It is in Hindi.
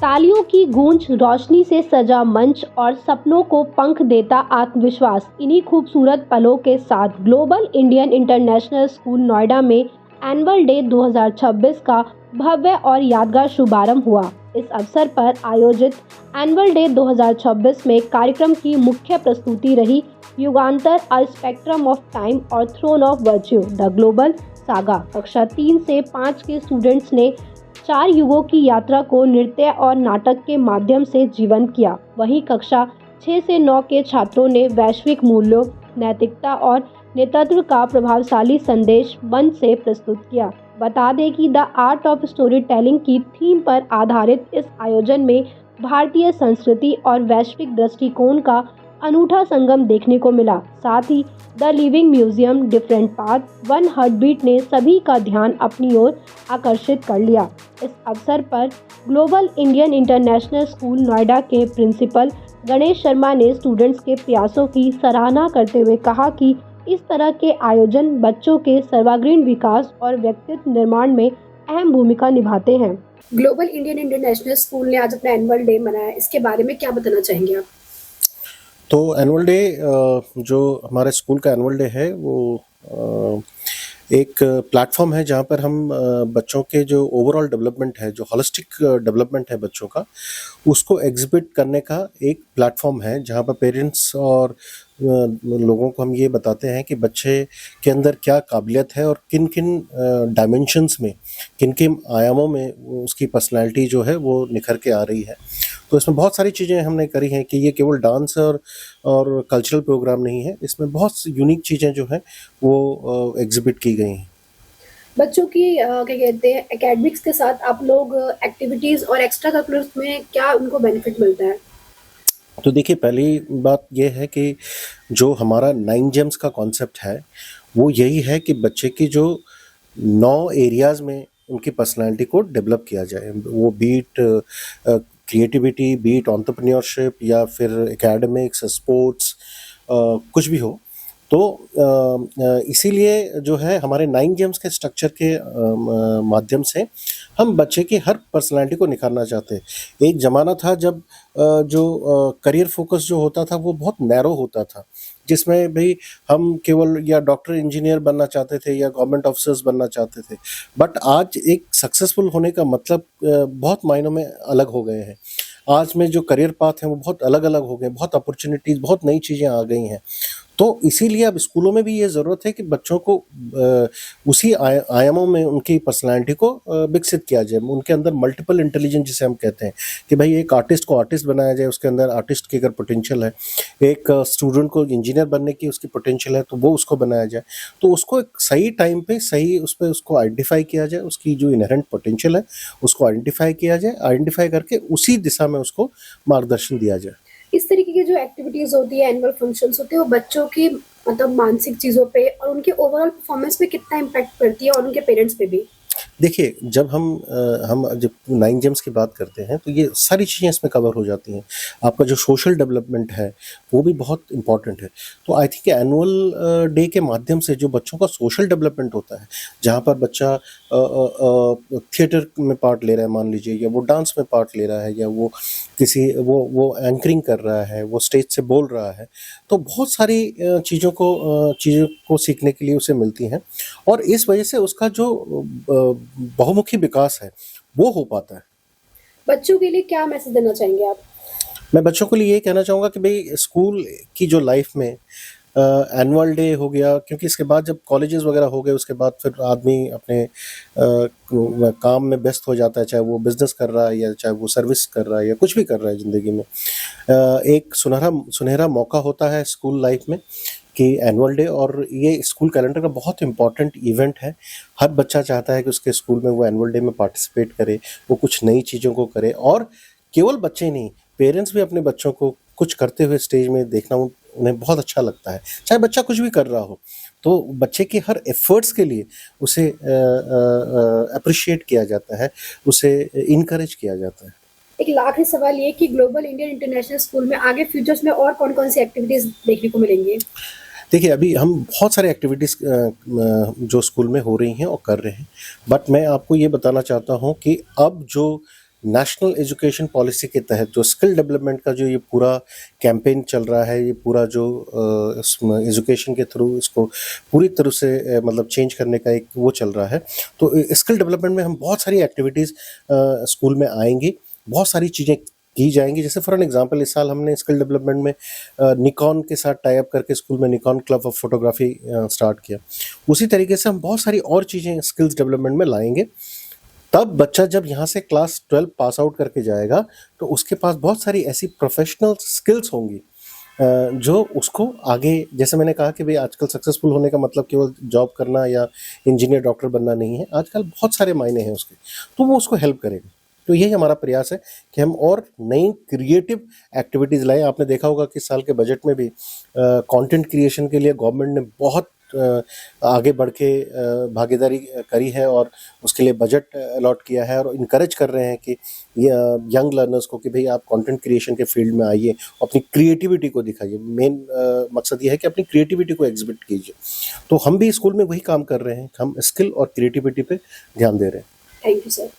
तालियों की गूंज, रोशनी से सजा मंच और सपनों को पंख देता आत्मविश्वास। इन्हीं खूबसूरत पलों के साथ global Indian international school Noida में एनुअल डे 2026 का भव्य और यादगार शुभारंभ हुआ। इस अवसर पर आयोजित एनुअल डे 2026 में कार्यक्रम की मुख्य प्रस्तुति रही Yugantar, a spectrum of time और throne of virtue the global saga. कक्षा 3 से 5 के स्टूडेंट्स ने 4 युगों की यात्रा को नृत्य और नाटक के माध्यम से जीवंत किया। वहीं कक्षा 6 से 9 के छात्रों ने वैश्विक मूल्यों, नैतिकता और नेतृत्व का प्रभावशाली संदेश मंच से प्रस्तुत किया। बता दें कि the art of story telling की थीम पर आधारित इस आयोजन में भारतीय संस्कृति और वैश्विक दृष्टिकोण का अनूठा संगम देखने को मिला। साथ ही the living museum different path, one heartbeat ने सभी का ध्यान अपनी ओर आकर्षित कर लिया। इस अवसर पर global Indian international school Noida के प्रिंसिपल गणेश शर्मा ने स्टूडेंट्स के प्रयासों की सराहना करते हुए कहा कि इस तरह के आयोजन बच्चों के सर्वांगीण विकास और व्यक्तित्व निर्माण में अहम भूमिका निभाते हैं। ग्लोबल इंडियन इंटरनेशनल स्कूल ने आज अपना एनुअल डे मनाया, इसके बारे में क्या बताना चाहेंगे आप? तो एनुअल डे जो हमारे स्कूल का एनुअल डे है वो एक प्लेटफॉर्म है जहाँ पर हम बच्चों के जो ओवरऑल डेवलपमेंट है, जो होलिस्टिक डेवलपमेंट है बच्चों का, उसको एग्जिबिट करने का एक प्लेटफॉर्म है जहाँ पर पेरेंट्स और लोगों को हम ये बताते हैं कि बच्चे के अंदर क्या काबिलियत है और किन किन डायमेंशंस में, किन किन आयामों में उसकी पर्सनालिटी जो है वो निखर के आ रही है। तो इसमें बहुत सारी चीज़ें हमने करी हैं कि ये केवल डांस और कल्चरल प्रोग्राम नहीं है, इसमें बहुत यूनिक चीज़ें जो हैं वो एग्जिबिट की गई हैं। बच्चों की क्या कहते हैं, एकेडमिक्स के साथ आप लोग एक्टिविटीज़ और एक्स्ट्रा करिकुलर्स में क्या उनको बेनिफिट मिलता है? तो देखिए, पहली बात ये है कि जो हमारा 9 जेम्स का कॉन्सेप्ट है वो यही है कि बच्चे की जो 9 एरियाज़ में उनकी पर्सनालिटी को डेवलप किया जाए, वो बीट क्रिएटिविटी, बीट एंटरप्रेन्योरशिप या फिर एकेडमिक्स, स्पोर्ट्स, कुछ भी हो। तो इसीलिए जो है हमारे 9 जेम्स के स्ट्रक्चर के माध्यम से हम बच्चे की हर पर्सनालिटी को निखारना चाहते हैं। एक ज़माना था जब जो करियर फोकस जो होता था वो बहुत नैरो होता था, जिसमें भाई हम केवल या डॉक्टर इंजीनियर बनना चाहते थे या गवर्नमेंट ऑफिसर्स बनना चाहते थे। बट आज एक सक्सेसफुल होने का मतलब बहुत मायनों में अलग हो गए हैं। आज में जो करियर पाथ हैं वो बहुत अलग अलग हो गए, बहुत अपॉर्चुनिटीज़, बहुत नई चीज़ें आ गई हैं। तो इसीलिए अब स्कूलों में भी ये ज़रूरत है कि बच्चों को उसी आयामों में उनकी पर्सनालिटी को विकसित किया जाए। उनके अंदर मल्टीपल इंटेलिजेंस जिसे हम कहते हैं कि भाई एक आर्टिस्ट को आर्टिस्ट बनाया जाए, उसके अंदर आर्टिस्ट की अगर पोटेंशियल है, एक स्टूडेंट को इंजीनियर बनने की उसकी पोटेंशियल है तो वो उसको बनाया जाए। तो उसको एक सही टाइम पे सही उस पर उसको आइडेंटिफाई किया जाए, उसकी जो इनहेरेंट पोटेंशियल है उसको आइडेंटिफाई किया जाए, आइडेंटिफाई करके उसी दिशा में उसको मार्गदर्शन दिया जाए। इस तरीके की जो एक्टिविटीज़ होती है, एनुअल फंक्शंस होते हैं, वो बच्चों की मतलब मानसिक चीज़ों पे और उनके ओवरऑल परफॉर्मेंस पे कितना इम्पैक्ट करती है और उनके पेरेंट्स पे भी? देखिए, जब हम जब 9 जेम्स की बात करते हैं तो ये सारी चीज़ें इसमें कवर हो जाती हैं। आपका जो सोशल डेवलपमेंट है वो भी बहुत इम्पॉर्टेंट है। तो आई थिंक एनुअल डे के माध्यम से जो बच्चों का सोशल डेवलपमेंट होता है, जहाँ पर बच्चा थिएटर में पार्ट ले रहा है मान लीजिए, या वो डांस में पार्ट ले रहा है, या वो किसी वो एंकरिंग कर रहा है, वो स्टेज से बोल रहा है, तो बहुत सारी चीज़ों को सीखने के लिए उसे मिलती हैं और इस वजह से उसका जो बहुमुखी विकास है वो हो पाता है। बच्चों के लिए क्या मैसेज देना चाहेंगे आप? मैं बच्चों के लिए ये कहना चाहूँगा कि भाई स्कूल की जो लाइफ में एनुअल डे हो गया, क्योंकि इसके बाद जब कॉलेजेस वगैरह हो गए उसके बाद फिर आदमी अपने काम में व्यस्त हो जाता है, चाहे वो बिजनेस कर रहा है या चाहे वो सर्विस कर रहा है या कुछ भी कर रहा है ज़िंदगी में। एक सुनहरा मौका होता है स्कूल लाइफ में कि एनुअल डे, और ये स्कूल कैलेंडर का बहुत इम्पॉर्टेंट इवेंट है। हर बच्चा चाहता है कि उसके स्कूल में वो एनुअल डे में पार्टिसिपेट करे, वो कुछ नई चीज़ों को करे, और केवल बच्चे नहीं, पेरेंट्स भी अपने बच्चों को कुछ करते हुए स्टेज में देखना उन्हें बहुत अच्छा लगता है, चाहे बच्चा कुछ भी कर रहा हो। तो बच्चे के हर एफर्ट्स के लिए उसे अप्रिशिएट किया जाता है, उसे इनकरेज किया जाता है। एक आखिरी सवाल ये कि ग्लोबल इंडियन इंटरनेशनल स्कूल में आगे फ्यूचर्स में और कौन-कौन सी एक्टिविटीज़ देखने को मिलेंगी? देखिए, अभी हम बहुत सारे एक्टिविटीज़ जो स्कूल में हो रही हैं और कर रहे हैं, बट मैं आपको ये बताना चाहता हूँ कि अब जो नेशनल एजुकेशन पॉलिसी के तहत जो स्किल डेवलपमेंट का जो ये पूरा कैंपेन चल रहा है, ये पूरा जो एजुकेशन के थ्रू इसको पूरी तरह से मतलब चेंज करने का एक वो चल रहा है। तो स्किल डेवलपमेंट में हम बहुत सारी एक्टिविटीज़ स्कूल में आएंगी, बहुत सारी चीज़ें की जाएंगी। जैसे फॉर एन एग्जांपल इस साल हमने स्किल डेवलपमेंट में निकॉन के साथ टाई अप करके स्कूल में Nikon club of photography start किया। उसी तरीके से हम बहुत सारी और चीज़ें स्किल्स डेवलपमेंट में लाएंगे। तब बच्चा जब यहाँ से क्लास 12 पास आउट करके जाएगा तो उसके पास बहुत सारी ऐसी प्रोफेशनल स्किल्स होंगी जो उसको आगे, जैसे मैंने कहा कि भाई आजकल सक्सेसफुल होने का मतलब केवल जॉब करना या इंजीनियर डॉक्टर बनना नहीं है, आजकल बहुत सारे मायने हैं उसके, तो वो उसको हेल्प करेगा। तो यही हमारा प्रयास है कि हम और नई क्रिएटिव एक्टिविटीज़ लाएं। आपने देखा होगा कि इस साल के बजट में भी कंटेंट क्रिएशन के लिए गवर्नमेंट ने बहुत आगे बढ़ के भागीदारी करी है और उसके लिए बजट अलॉट किया है और इनकरेज कर रहे हैं कि यंग लर्नर्स को कि भाई आप कंटेंट क्रिएशन के फील्ड में आइए, अपनी क्रिएटिविटी को दिखाइए। मेन मकसद ये है कि अपनी क्रिएटिविटी को एग्जिबिट कीजिए। तो हम भी स्कूल में वही काम कर रहे हैं, हम स्किल और क्रिएटिविटी पे ध्यान दे रहे हैं। Thank you sir.